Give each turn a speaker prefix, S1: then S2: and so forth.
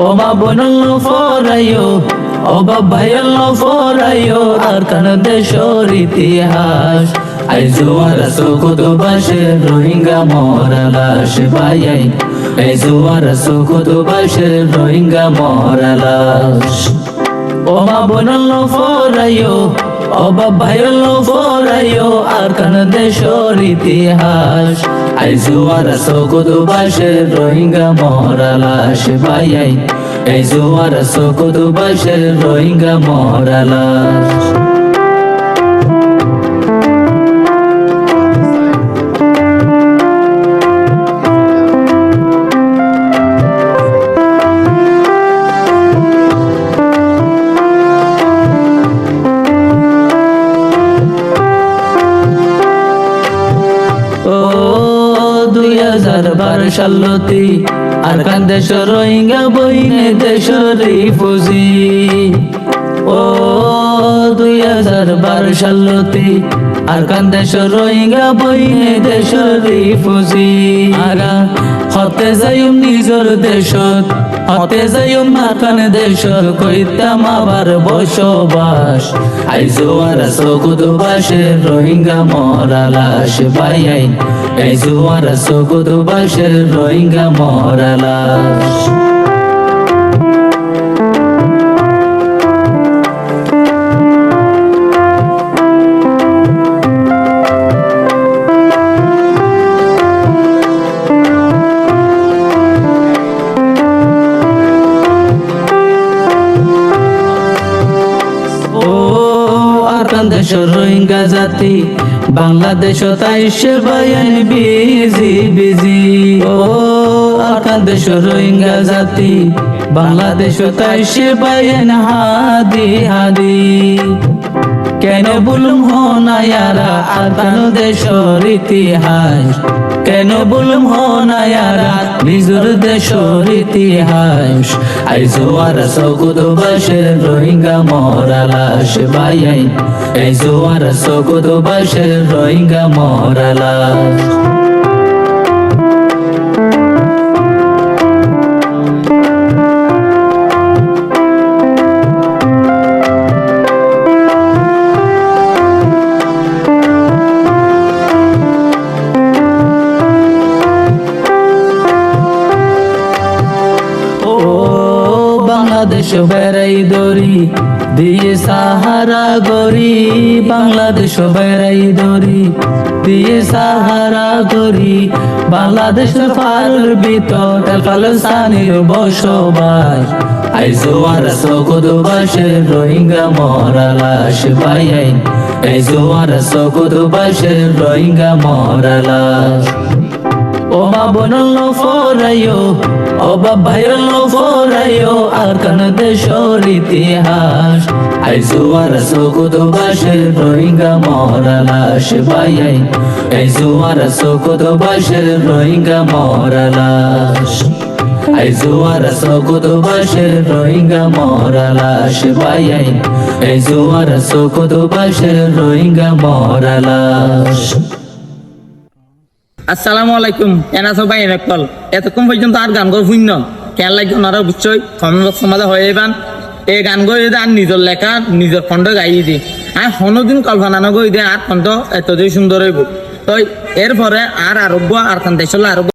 S1: ও মা বোনাল্লো ফরাইও, ও বাবাইল্লো ফরাইও আর কান দেশর ইতিহাস। আইজো আর সুকুদ বাসে রোহিঙ্গা মরা লাশ বাইয়াই, আইজো আর সুকুদ বাসে রোহিঙ্গা মরা লাশ। ও মা বোনাল্লো ফরাইও, ও বাবাইল্লো ফরাইও আর কান দেশর ইতিহাস। আইজো আর সুকুদ বাসে রোহিঙ্গা মরা লাশ বাইয়াই, আইজো আর সুকুদ বাসে রোহিঙ্গা মরা লাশ। ও 2012 সালতি আর কান দেশ রোহিঙ্গা বইনে দেশ রিফুজি। ও 2012 সালতি আর কান দেশ রোহিঙ্গা বইনে দেশ রিফুজি। আরা হতে যাইম নিজর দেশত, হতে যাইম মাকান দেশর কইতাম আবার বসবাস। আইজো আর সুকুদ বাসে রোহিঙ্গা মরা লাশ বাইয়াই, আইজো আর সুকুদ বাসে রোহিঙ্গা মরা লাশ। দেশ রোহিঙ্গা জাতি বাংলাদেশ তাই সেবায়ন বিজি বিজি। ও আকান দেশ রোহিঙ্গা জাতি বাংলাদেশ তাই সেবায়ন হাদি হাদি। কেন বলুম হনায়ারা আকান দেশর ইতিহাস, কেন বলুম হনায়ারা নিজর দেশর ইতিহাস। আইজো আর সুকুদ বাসে রোহিঙ্গা মরা লাশ বাইয়াই, আইজো আর সুকুদ বাসে রোহিঙ্গা মরা লাশ। বাংলাদেশ বেড়াই দরি দিয়ে সাহারা গরি, বাংলাদেশ বেড়াই দরি দিয়ে সাহারা গরি। বাংলাদেশ পার ভিতর খালিস্তানির বসবাস। আইজো আর সুকুদ বাসে রোহিঙ্গা মরা লাশ বাইয়াই, আইজো আর সুকুদ বাসে রোহিঙ্গা মরা লাশ। ও মা বোনাল্লো ফরাইও, ও বাবাইল্লো ফরাইও আর কান দেশর ইতিহাস। আইজো আর সুকুদ বাসে রোহিঙ্গা মরা লাশ বাইয়াই, আইজো আর সুকুদ বাসে রোহিঙ্গা মরা লাশ। আইজো আর সুকুদ বাসে রোহিঙ্গা মরা লাশ বাইয়াই, আইজো আর সুকুদ বাসে রোহিঙ্গা মরা লাশ।
S2: আসসালামু আলাইকুম, এনা সবাই এনেকল এতক্ষণ পর্যন্ত আর গান গর শূন্য কেন লাগে ওনারা বুঝছই কমেন্ট সমাজে হয়ে যাবেন। এই গান গই আর নিজের লেখা নিজের খণ্ড গাইয়ে দি আর কোনোদিন কল্পনা নগই দে আর খণ্ড এতদিন সুন্দর হইব। তো এরপরে আর আরোগ্য আর দেশের আরোগ্য